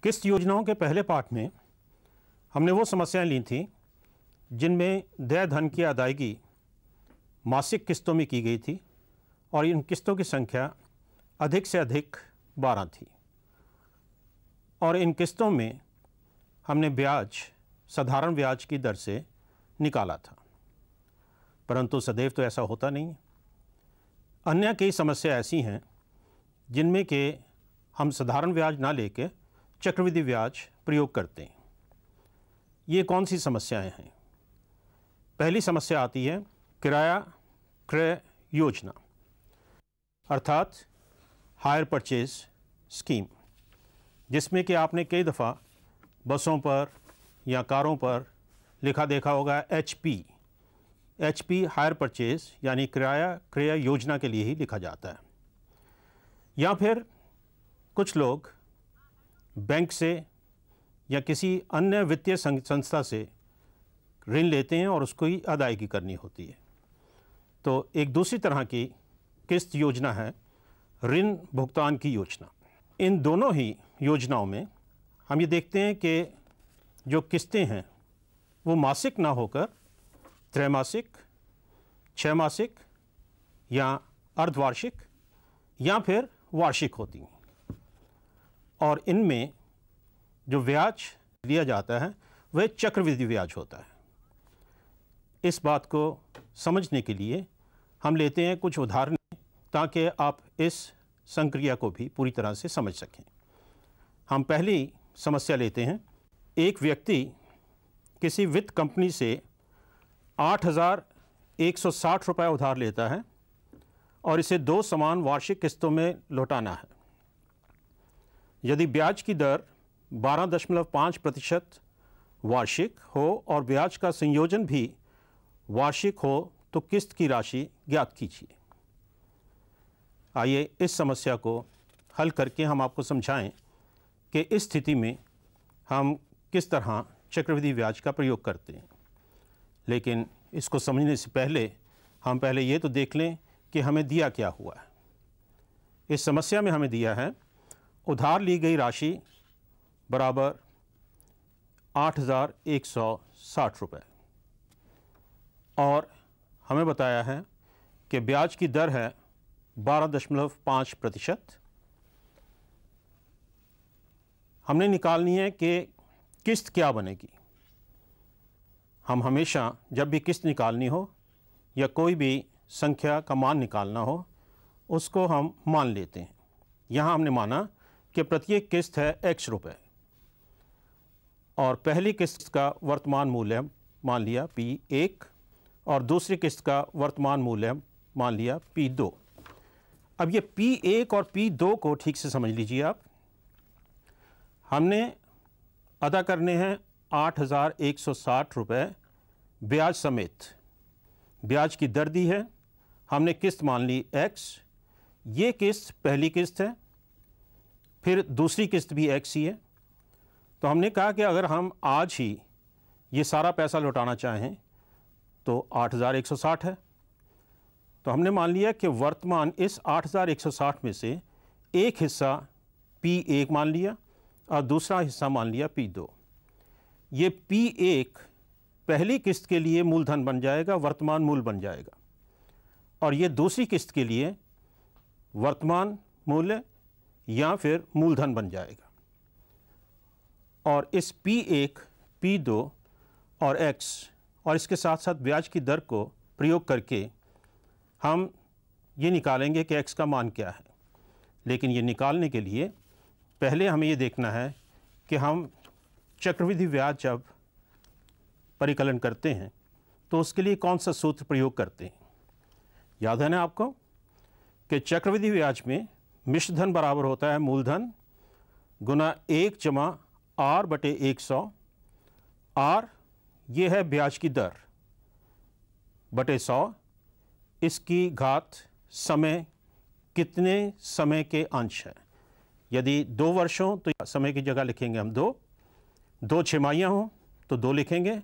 किस्त योजनाओं के पहले पार्ट में हमने वो समस्याएं ली थी जिनमें देय धन की अदायगी मासिक किस्तों में की गई थी और इन किस्तों की संख्या अधिक से अधिक 12 थी और इन किस्तों में हमने ब्याज साधारण ब्याज की दर से निकाला था, परंतु सदैव तो ऐसा होता नहीं है। अन्य कई समस्या ऐसी हैं जिनमें कि हम साधारण ब्याज ना लेके चक्रवृद्धि ब्याज प्रयोग करते हैं। ये कौन सी समस्याएं हैं? पहली समस्या आती है किराया क्रय योजना अर्थात हायर परचेज स्कीम, जिसमें कि आपने कई दफ़ा बसों पर या कारों पर लिखा देखा होगा HP हायर परचेज यानी किराया क्रय योजना के लिए ही लिखा जाता है। या फिर कुछ लोग बैंक से या किसी अन्य वित्तीय संस्था से ऋण लेते हैं और उसको ही अदायगी करनी होती है। तो एक दूसरी तरह की किस्त योजना है ऋण भुगतान की योजना। इन दोनों ही योजनाओं में हम ये देखते हैं कि जो किस्तें हैं वो मासिक ना होकर त्रैमासिक, छमासिक या अर्धवार्षिक या फिर वार्षिक होती हैं और इनमें जो ब्याज लिया जाता है वह चक्रवृद्धि ब्याज होता है। इस बात को समझने के लिए हम लेते हैं कुछ उदाहरण ताकि आप इस संक्रिया को भी पूरी तरह से समझ सकें। हम पहली समस्या लेते हैं। एक व्यक्ति किसी वित्त कंपनी से 8,160 रुपये उधार लेता है और इसे 2 समान वार्षिक किस्तों में लौटाना है। यदि ब्याज की दर 12.5% वार्षिक हो और ब्याज का संयोजन भी वार्षिक हो तो किस्त की राशि ज्ञात कीजिए। आइए इस समस्या को हल करके हम आपको समझाएं कि इस स्थिति में हम किस तरह चक्रवृद्धि ब्याज का प्रयोग करते हैं। लेकिन इसको समझने से पहले हम पहले ये तो देख लें कि हमें दिया क्या हुआ है। इस समस्या में हमें दिया है उधार ली गई राशि बराबर 8,160 रुपये और हमें बताया है कि ब्याज की दर है 12.5%। हमने निकालनी है कि किस्त क्या बनेगी। हम हमेशा जब भी किस्त निकालनी हो या कोई भी संख्या का मान निकालना हो उसको हम मान लेते हैं। यहाँ हमने माना कि प्रत्येक किस्त है X रुपये और पहली किस्त का वर्तमान मूल्य मान लिया P1 और दूसरी किस्त का वर्तमान मूल्य मान लिया P2। अब ये P1 और P2 को ठीक से समझ लीजिए आप। हमने अदा करने हैं 8,160 रुपये ब्याज समेत। ब्याज की दर दी है, हमने किस्त मान ली X। ये किस्त पहली किस्त है, फिर दूसरी किस्त भी X ही है। तो हमने कहा कि अगर हम आज ही ये सारा पैसा लौटाना चाहें तो 8,160 है। तो हमने मान लिया कि वर्तमान इस 8,160 में से एक हिस्सा P1 मान लिया और दूसरा हिस्सा मान लिया P2। ये P1 पहली किस्त के लिए मूलधन बन जाएगा, वर्तमान मूल बन जाएगा और ये दूसरी किस्त के लिए वर्तमान मूल्य या फिर मूलधन बन जाएगा। और इस P1, P2 और X और इसके साथ साथ ब्याज की दर को प्रयोग करके हम ये निकालेंगे कि X का मान क्या है। लेकिन ये निकालने के लिए पहले हमें ये देखना है कि हम चक्रवृद्धि ब्याज जब परिकलन करते हैं तो उसके लिए कौन सा सूत्र प्रयोग करते हैं। याद है ना आपको कि चक्रवृद्धि ब्याज में मिश्र धन बराबर होता है मूलधन गुना 1 जमा R/100। R ये है ब्याज की दर बटे 100, इसकी घात समय, कितने समय के अंश है। यदि 2 वर्ष हों तो समय की जगह लिखेंगे हम 2 छमाहियाँ हों तो 2 लिखेंगे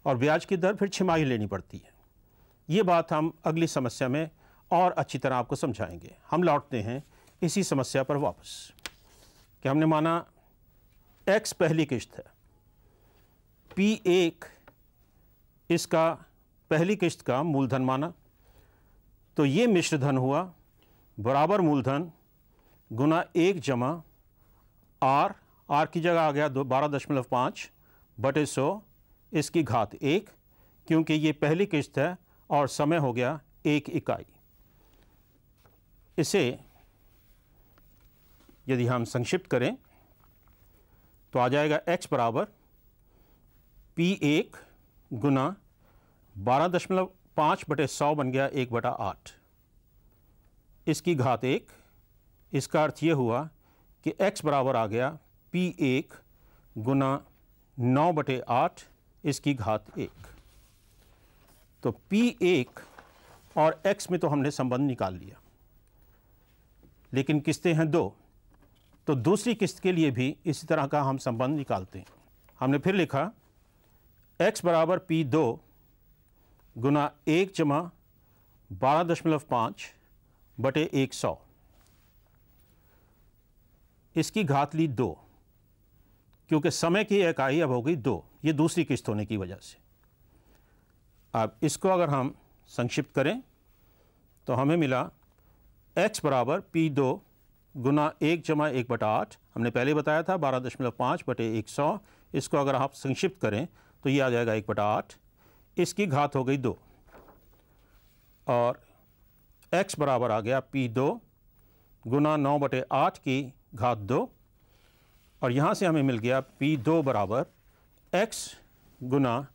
और ब्याज की दर फिर छमाही लेनी पड़ती है। ये बात हम अगली समस्या में और अच्छी तरह आपको समझाएंगे। हम लौटते हैं इसी समस्या पर वापस कि हमने माना x पहली किस्त है, P1 इसका पहली किस्त का मूलधन माना, तो ये मिश्र धन हुआ बराबर मूलधन गुना 1 जमा r की जगह आ गया 12.5 बटे 100 इसकी घात 1, क्योंकि ये पहली किस्त है और समय हो गया 1 इकाई। इसे यदि हम संक्षिप्त करें तो आ जाएगा x बराबर P1 गुना 12.5 बटे 100 बन गया 1/8 इसकी घात 1। इसका अर्थ ये हुआ कि x बराबर आ गया P1 गुना 9/8 इसकी घात 1। तो P1 और x में तो हमने संबंध निकाल लिया, लेकिन किस्तें हैं 2, तो दूसरी किस्त के लिए भी इसी तरह का हम संबंध निकालते हैं। हमने फिर लिखा x बराबर P2 गुना 1 जमा 12.5 बटे 100 इसकी घात ली 2, क्योंकि समय की इकाई अब हो गई 2, ये दूसरी किस्त होने की वजह से। अब इसको अगर हम संक्षिप्त करें तो हमें मिला x बराबर P2 गुना 1 जमा 1/8, हमने पहले बताया था 12.5 बटे 100, इसको अगर आप संक्षिप्त करें तो ये आ जाएगा 1/8 इसकी घात हो गई 2, और x बराबर आ गया P2 गुना 9/8 की घात 2, और यहाँ से हमें मिल गया P2 बराबर x गुना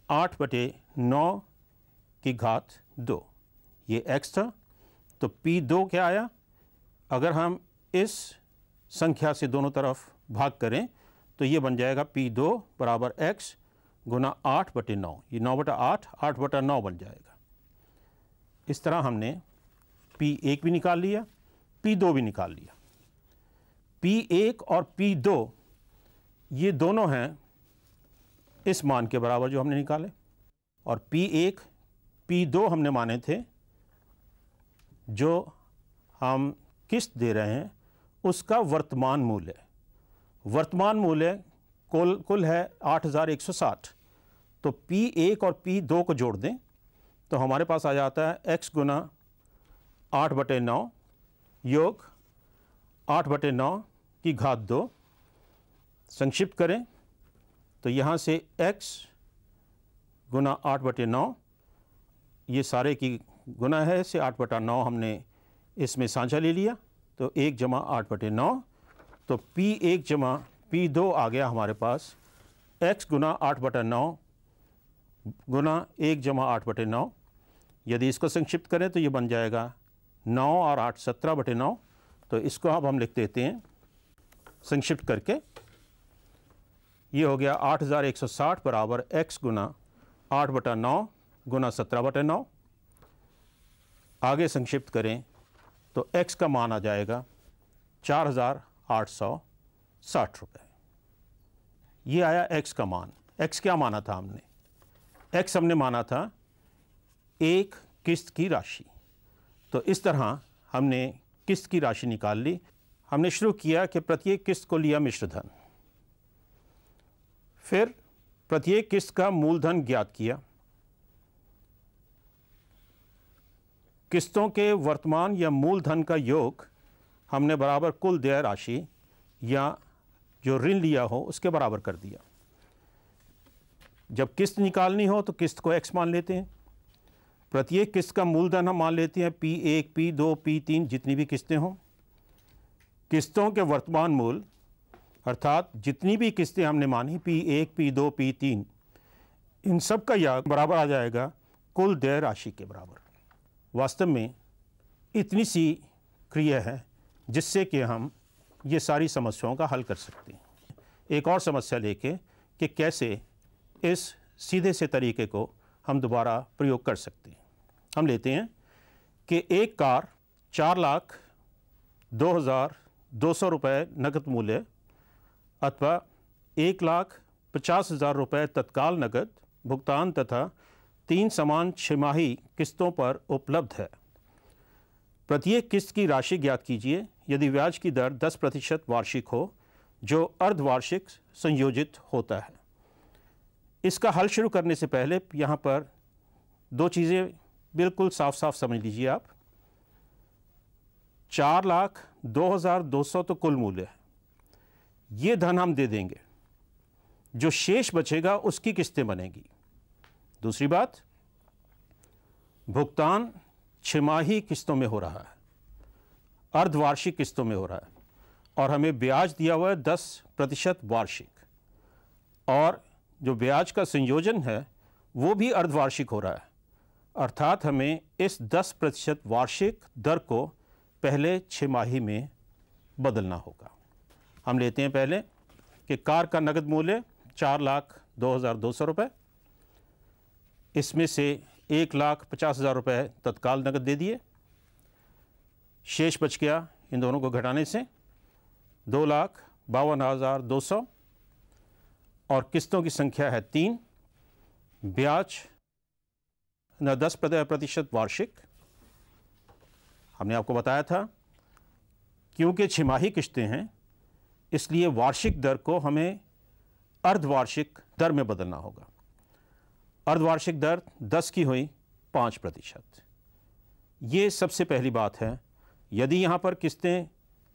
8/9 की घात 2। ये x था, तो P2 क्या आया, अगर हम इस संख्या से दोनों तरफ भाग करें तो ये बन जाएगा P2 बराबर x गुना 8/9, ये 9/8 8/9 बन जाएगा। इस तरह हमने P1 भी निकाल लिया, P2 भी निकाल लिया। P1 और P2 ये दोनों हैं इस मान के बराबर जो हमने निकाले, और P1 P2 हमने माने थे जो हम किस्त दे रहे हैं उसका वर्तमान मूल्य। वर्तमान मूल्य कुल है 8,160, तो P1 और P2 को जोड़ दें तो हमारे पास आ जाता है x गुना 8/9 योग 8/9 की घात 2। संक्षिप्त करें तो यहाँ से x गुना 8/9, ये सारे की गुना है, इसे 8/9 हमने इसमें साझा ले लिया, तो 1 जमा 8/9, तो P1 जमा P2 आ गया हमारे पास x गुना 8/9 गुना 1 जमा 8/9। यदि इसको संक्षिप्त करें तो ये बन जाएगा 9 और 8 17/9, तो इसको अब हम लिख देते हैं संक्षिप्त करके, ये हो गया 8,160 बराबर x गुना 8/9 गुना 17/9। आगे संक्षिप्त करें तो x का मान आ जाएगा 4,860 रुपये। ये आया x का मान। x क्या माना था हमने? x हमने माना था एक किस्त की राशि। तो इस तरह हमने किस्त की राशि निकाल ली। हमने शुरू किया कि प्रत्येक किस्त को लिया मिश्र धन, फिर प्रत्येक किस्त का मूलधन ज्ञात किया, किस्तों के वर्तमान या मूलधन का योग हमने बराबर कुल देय राशि या जो ऋण लिया हो उसके बराबर कर दिया। जब किस्त निकालनी हो तो किस्त को x मान लेते हैं, प्रत्येक किस्त का मूलधन हम मान लेते हैं P1 P2 P3 जितनी भी किस्तें हों। किस्तों के वर्तमान मूल अर्थात जितनी भी किस्तें हमने मानी P1 P2 P3, इन सब का योग बराबर आ जाएगा कुल देय राशि के बराबर। वास्तव में इतनी सी क्रिया है जिससे कि हम ये सारी समस्याओं का हल कर सकते हैं। एक और समस्या लेके कि कैसे इस सीधे से तरीके को हम दोबारा प्रयोग कर सकते हैं। हम लेते हैं कि एक कार 4,02,200 रुपये नकद मूल्य अथवा 1,50,000 रुपये तत्काल नकद भुगतान तथा 3 समान छमाही किस्तों पर उपलब्ध है। प्रत्येक किस्त की राशि ज्ञात कीजिए। यदि ब्याज की दर 10% वार्षिक हो जो अर्धवार्षिक संयोजित होता है। इसका हल शुरू करने से पहले यहाँ पर दो चीज़ें बिल्कुल साफ साफ समझ लीजिए आप। 4,02,200 तो कुल मूल्य है, ये धन हम दे देंगे, जो शेष बचेगा उसकी किस्तें बनेगी। दूसरी बात, भुगतान छमाही किस्तों में हो रहा है, अर्धवार्षिक किस्तों में हो रहा है, और हमें ब्याज दिया हुआ है 10% वार्षिक, और जो ब्याज का संयोजन है वो भी अर्धवार्षिक हो रहा है। अर्थात हमें इस 10% वार्षिक दर को पहले छमाही में बदलना होगा। हम लेते हैं पहले कि कार का नगद मूल्य 4,02,200 रुपये, इसमें से 1,50,000 रुपये तत्काल नगद दे दिए, शेष बच गया इन दोनों को घटाने से 2,52,200, और किस्तों की संख्या है 3, ब्याज 10% वार्षिक। हमने आपको बताया था क्योंकि छमाही किस्तें हैं इसलिए वार्षिक दर को हमें अर्धवार्षिक दर में बदलना होगा। अर्धवार्षिक दर 10 की हुई 5%। ये सबसे पहली बात है। यदि यहाँ पर किस्तें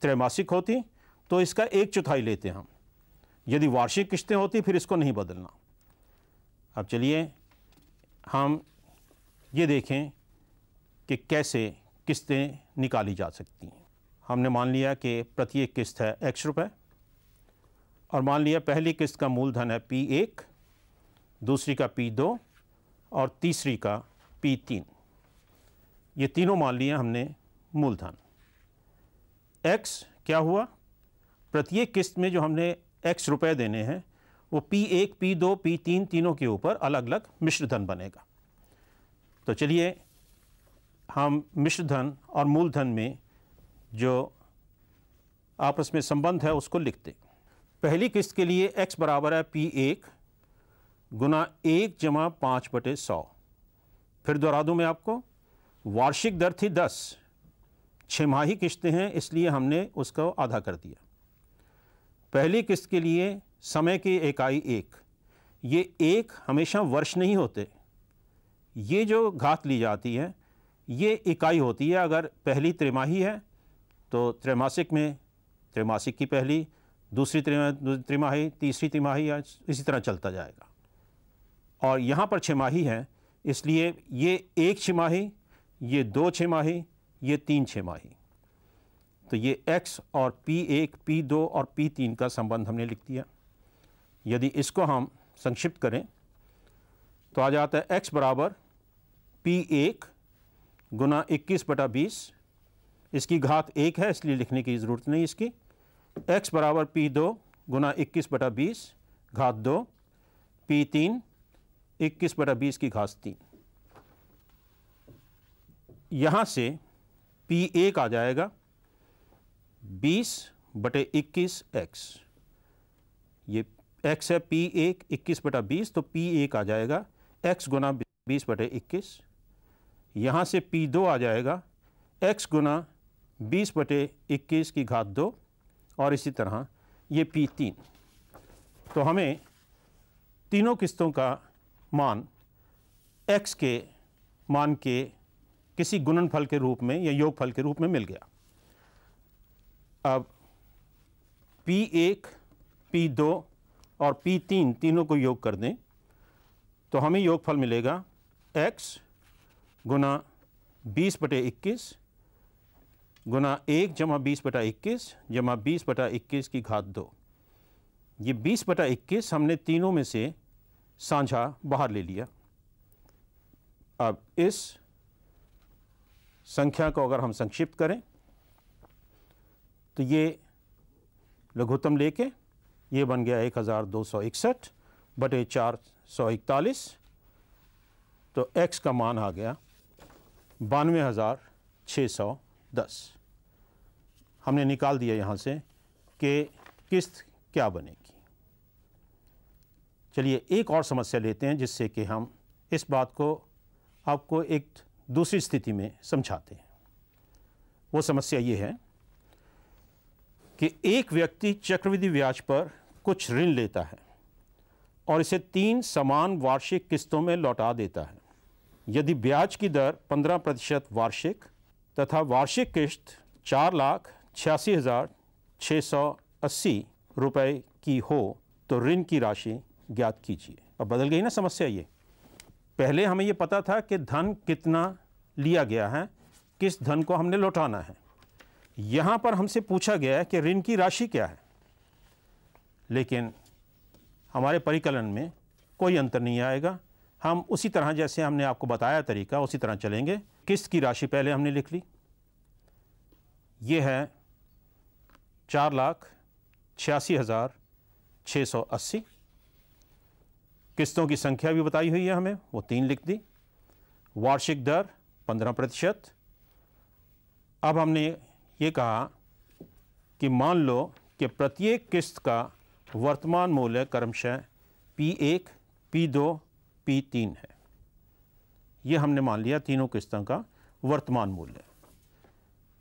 त्रैमासिक होती तो इसका 1/4 लेते हम, यदि वार्षिक किस्तें होती फिर इसको नहीं बदलना। अब चलिए हम ये देखें कि कैसे किस्तें निकाली जा सकती हैं। हमने मान लिया कि प्रत्येक किस्त है X रुपये, और मान लिया पहली किस्त का मूलधन है P1, दूसरी का P2 और तीसरी का P3। ये तीनों मान लिया हमने मूलधन। X क्या हुआ, प्रत्येक किस्त में जो हमने X रुपए देने हैं वो P1, P2, P3 तीनों के ऊपर अलग अलग मिश्र धन बनेगा। तो चलिए हम मिश्र धन और मूलधन में जो आपस में संबंध है उसको लिखते। पहली किस्त के लिए X बराबर है P1 गुना 1 जमा 5/100। फिर दोहरा दूँ मैं आपको, वार्षिक दर थी 10, छमाही किस्तें हैं इसलिए हमने उसको आधा कर दिया। पहली किस्त के लिए समय की इकाई 1, ये 1 हमेशा वर्ष नहीं होते, ये जो घात ली जाती है ये इकाई होती है। अगर पहली त्रिमाही है तो त्रैमासिक में त्रैमासिक की पहली, दूसरी त्रिमाही, तीसरी तिमाही, इसी तरह चलता जाएगा। और यहाँ पर छमाही है इसलिए ये 1 छमाही, ये 2 छमाही, ये 3 छमाही। तो ये X और P1, P2 और P3 का संबंध हमने लिख दिया। यदि इसको हम संक्षिप्त करें तो आ जाता है X बराबर P1 गुना 21/20, इसकी घात 1 है इसलिए लिखने की ज़रूरत नहीं इसकी। X बराबर P2 गुना 21/20 घात 2, P3 21/20 की घात 3। यहाँ से P1 आ जाएगा 20/21X। ये X है P1 21/20, तो P1 आ जाएगा X गुना 20/21। यहाँ से P2 आ जाएगा X गुना 20/21 की घात 2, और इसी तरह ये P3। तो हमें तीनों किस्तों का मान X के मान के किसी गुणनफल के रूप में या योगफल के रूप में मिल गया। अब P1, P2 और P3 तीनों को योग कर दें तो हमें योगफल मिलेगा X गुना 20/21 गुना 1 जमा 20/21 जमा 20/21 की घात 2। ये 20/21 हमने तीनों में से साझा बाहर ले लिया। अब इस संख्या को अगर हम संक्षिप्त करें तो ये लघुत्तम लेके ये बन गया 1,261/441। तो X का मान आ गया 92,610। हमने निकाल दिया यहाँ से कि किस्त क्या बनेगी। चलिए एक और समस्या लेते हैं जिससे कि हम इस बात को आपको एक दूसरी स्थिति में समझाते हैं। वो समस्या ये है कि एक व्यक्ति चक्रवृद्धि ब्याज पर कुछ ऋण लेता है और इसे 3 समान वार्षिक किस्तों में लौटा देता है। यदि ब्याज की दर 15% वार्षिक तथा वार्षिक किस्त 4,86,680 रुपये की हो तो ऋण की राशि ज्ञात कीजिए। अब बदल गई ना समस्या। ये पहले हमें ये पता था कि धन कितना लिया गया है, किस धन को हमने लौटाना है। यहाँ पर हमसे पूछा गया है कि ऋण की राशि क्या है, लेकिन हमारे परिकलन में कोई अंतर नहीं आएगा। हम उसी तरह जैसे हमने आपको बताया तरीका, उसी तरह चलेंगे। किस्त की राशि पहले हमने लिख ली, ये है 4,86,680। किस्तों की संख्या भी बताई हुई है हमें, वो 3 लिख दी। वार्षिक दर 15%। अब हमने ये कहा कि मान लो कि प्रत्येक किस्त का वर्तमान मूल्य क्रमशः P1, P2, P3 है। ये हमने मान लिया तीनों किस्तों का वर्तमान मूल्य।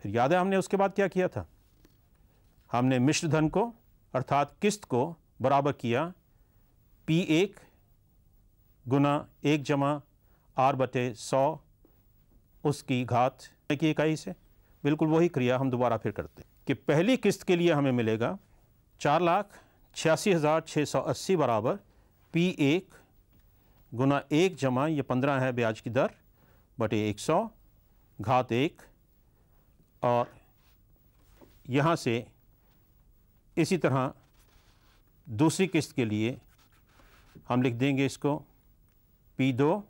फिर याद है हमने उसके बाद क्या किया था? हमने मिश्र धन को अर्थात किस्त को बराबर किया P1 गुना 1 जमा R/100 उसकी घात की इकाई से। बिल्कुल वही क्रिया हम दोबारा फिर करते हैं कि पहली किस्त के लिए हमें मिलेगा 4,86,680 बराबर P1 गुना 1 जमा ये 15 है ब्याज की दर बटे 100 घात 1, और यहाँ से इसी तरह दूसरी किस्त के लिए हम लिख देंगे इसको P2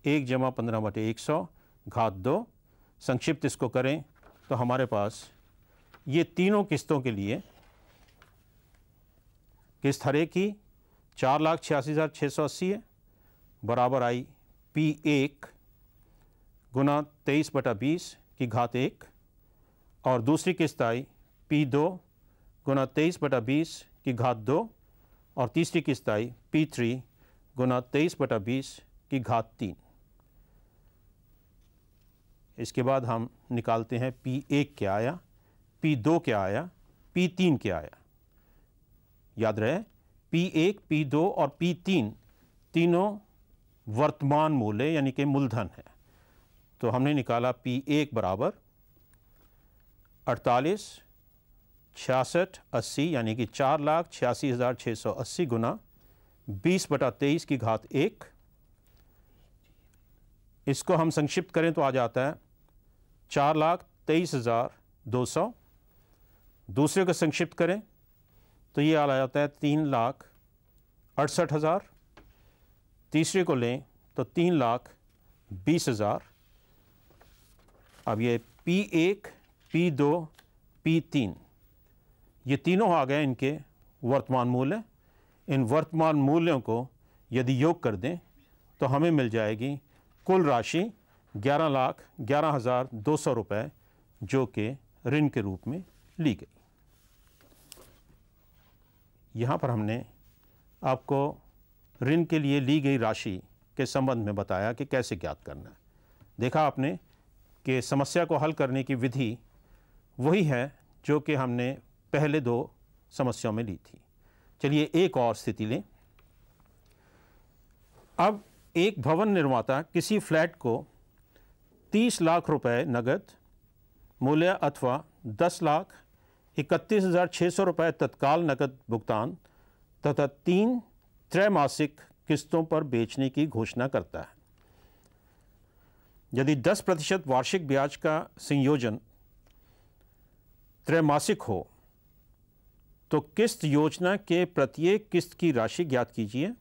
1 जमा 15 बटे 100 घात 2। संक्षिप्त इसको करें तो हमारे पास ये तीनों किस्तों के लिए किस्त हर एक की 4,86,680 है, बराबर आई P1 गुना 23/20 की घात 1, और दूसरी किस्त आई P2 गुना 23/20 की घात 2, और तीसरी किस्त आई P3 गुना 23/20 की घात 3। इसके बाद हम निकालते हैं P1 क्या आया, P2 क्या आया, P3 क्या आया। याद रहे P1, P2 और P3 तीनों वर्तमान मूल्य यानी कि मूलधन है। तो हमने निकाला P1 बराबर 48, 66, 80 यानी कि 4,86,680 गुना 20/23 की घात 1। इसको हम संक्षिप्त करें तो आ जाता है 4,23,200। दूसरे को संक्षिप्त करें तो ये आ जाता है 3,68,000। तीसरे को लें तो 3,20,000। अब ये P1, P2, P3 ये तीनों आ गए इनके वर्तमान मूल्य। इन वर्तमान मूल्यों को यदि योग कर दें तो हमें मिल जाएगी कुल राशि 11,11,200 रुपये, जो कि ऋण के रूप में ली गई। यहाँ पर हमने आपको ऋण के लिए ली गई राशि के संबंध में बताया कि कैसे ज्ञात करना है। देखा आपने कि समस्या को हल करने की विधि वही है जो कि हमने पहले 2 समस्याओं में ली थी। चलिए एक और स्थिति लें। अब एक भवन निर्माता किसी फ्लैट को 30 लाख रुपए नगद मूल्य अथवा 10,31,600 रुपये तत्काल नकद भुगतान तथा 3 त्रैमासिक किस्तों पर बेचने की घोषणा करता है। यदि 10% वार्षिक ब्याज का संयोजन त्रैमासिक हो तो किस्त योजना के प्रत्येक किस्त की राशि ज्ञात कीजिए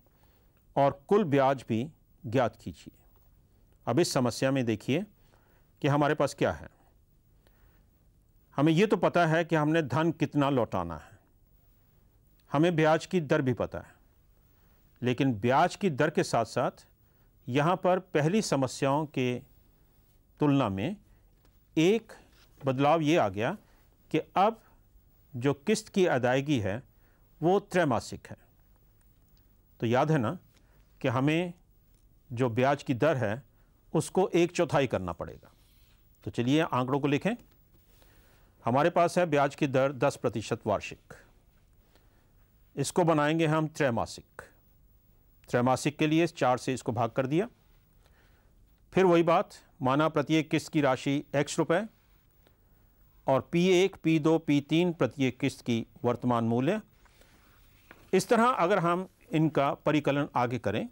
और कुल ब्याज भी ज्ञात कीजिए। अब इस समस्या में देखिए कि हमारे पास क्या है। हमें ये तो पता है कि हमने धन कितना लौटाना है, हमें ब्याज की दर भी पता है, लेकिन ब्याज की दर के साथ साथ यहाँ पर पहली समस्याओं के तुलना में एक बदलाव ये आ गया कि अब जो किस्त की अदायगी है वो त्रैमासिक है। तो याद है ना कि हमें जो ब्याज की दर है उसको 1/4 करना पड़ेगा। तो चलिए आंकड़ों को लिखें। हमारे पास है ब्याज की दर 10% वार्षिक। इसको बनाएंगे हम त्रैमासिक। त्रैमासिक के लिए 4 से इसको भाग कर दिया। फिर वही बात, माना प्रत्येक किस्त की राशि x रुपए और P1, P2, P3 प्रत्येक किस्त की वर्तमान मूल्य। इस तरह अगर हम इनका परिकलन आगे करें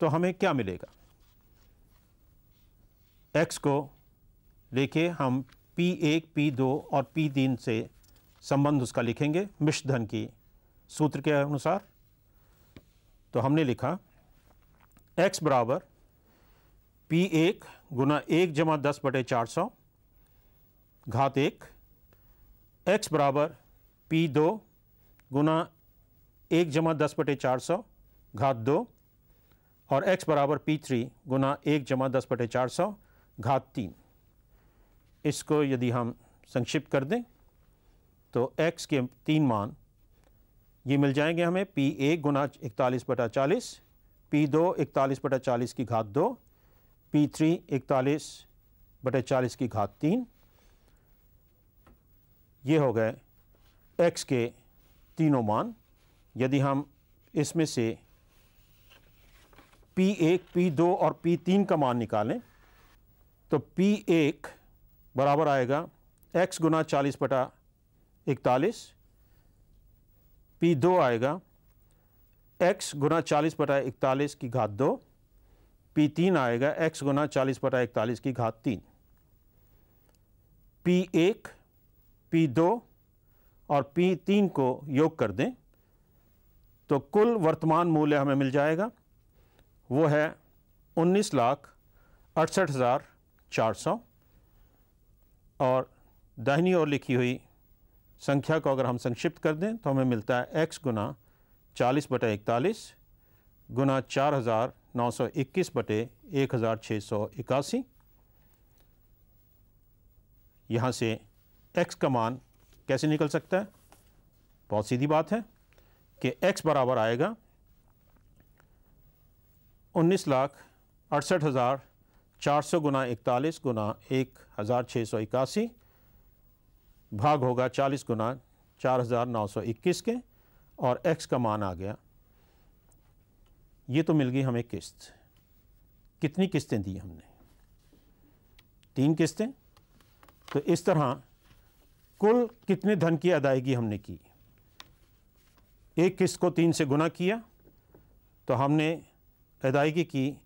तो हमें क्या मिलेगा? x को लेके हम P1, P2 और P3 से संबंध उसका लिखेंगे मिश्र धन की सूत्र के अनुसार। तो हमने लिखा x बराबर P1 गुना 1 जमा 10/400 घात 1, x बराबर P2 गुना 1 जमा 10/400 घात 2 और x बराबर P3 गुना 1 जमा 10/400 घात 3। इसको यदि हम संक्षिप्त कर दें तो x के 3 मान ये मिल जाएंगे हमें। P1 गुना 41/40, P2 41/40 की घात 2, P3 41/40 की घात 3। ये हो गए x के तीनों मान। यदि हम इसमें से P1, P2 और P3 का मान निकालें तो P1 बराबर आएगा x गुना 40/41, P2 आएगा x गुना 40/41 की घात 2, P3 आएगा x गुना 40/41 की घात 3। P1, P2 और P3 को योग कर दें तो कुल वर्तमान मूल्य हमें मिल जाएगा, वो है 19,68,400। और दाहिनी ओर लिखी हुई संख्या को अगर हम संक्षिप्त कर दें तो हमें मिलता है x गुना 40/41 गुना 4,921/1681। यहाँ से x का मान कैसे निकल सकता है? बहुत सीधी बात है कि x बराबर आएगा 19,68,400 गुना 41 गुना 1,681 भाग होगा 40 गुना 4,921 के, और x का मान आ गया। ये तो मिल गई हमें किस्त। कितनी किस्तें दी हमने? 3 किस्तें। तो इस तरह कुल कितने धन की अदायगी हमने की? एक किस्त को 3 से गुना किया तो हमने अदायगी की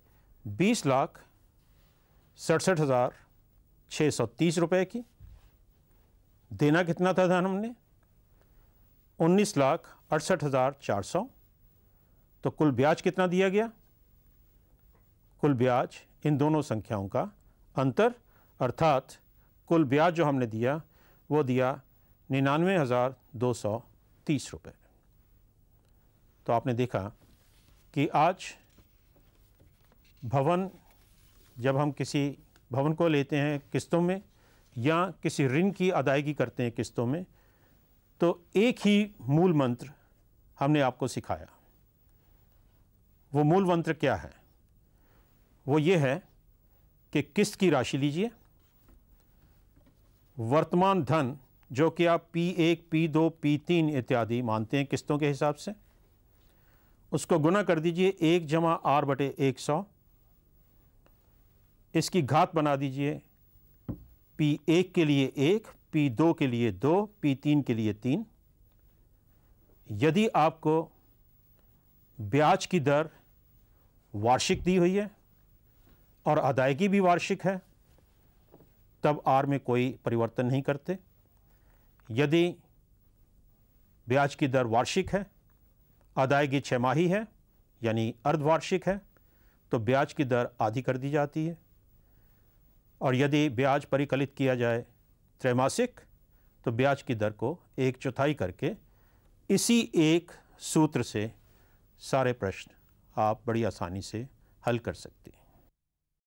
20,67,630 रुपए की। देना कितना था धन हमने? 19,68,400। तो कुल ब्याज कितना दिया गया? कुल ब्याज इन दोनों संख्याओं का अंतर, अर्थात कुल ब्याज जो हमने दिया वो दिया 99,230 रुपये। तो आपने देखा कि आज भवन, जब हम किसी भवन को लेते हैं किस्तों में या किसी ऋण की अदायगी करते हैं किस्तों में, तो एक ही मूल मंत्र हमने आपको सिखाया। वो मूल मंत्र क्या है? वो ये है कि किस्त की राशि लीजिए, वर्तमान धन जो कि आप P1, P2, P3 इत्यादि मानते हैं किस्तों के हिसाब से, उसको गुना कर दीजिए 1 जमा r/100। इसकी घात बना दीजिए P1 के लिए 1, P2 के लिए 2, P3 के लिए 3। यदि आपको ब्याज की दर वार्षिक दी हुई है और अदायगी भी वार्षिक है, तब आर में कोई परिवर्तन नहीं करते। यदि ब्याज की दर वार्षिक है, अदायगी 6 माही है यानी अर्धवार्षिक है, तो ब्याज की दर आधी कर दी जाती है। और यदि ब्याज परिकलित किया जाए त्रैमासिक, तो ब्याज की दर को 1/4 करके इसी एक सूत्र से सारे प्रश्न आप बड़ी आसानी से हल कर सकते हैं।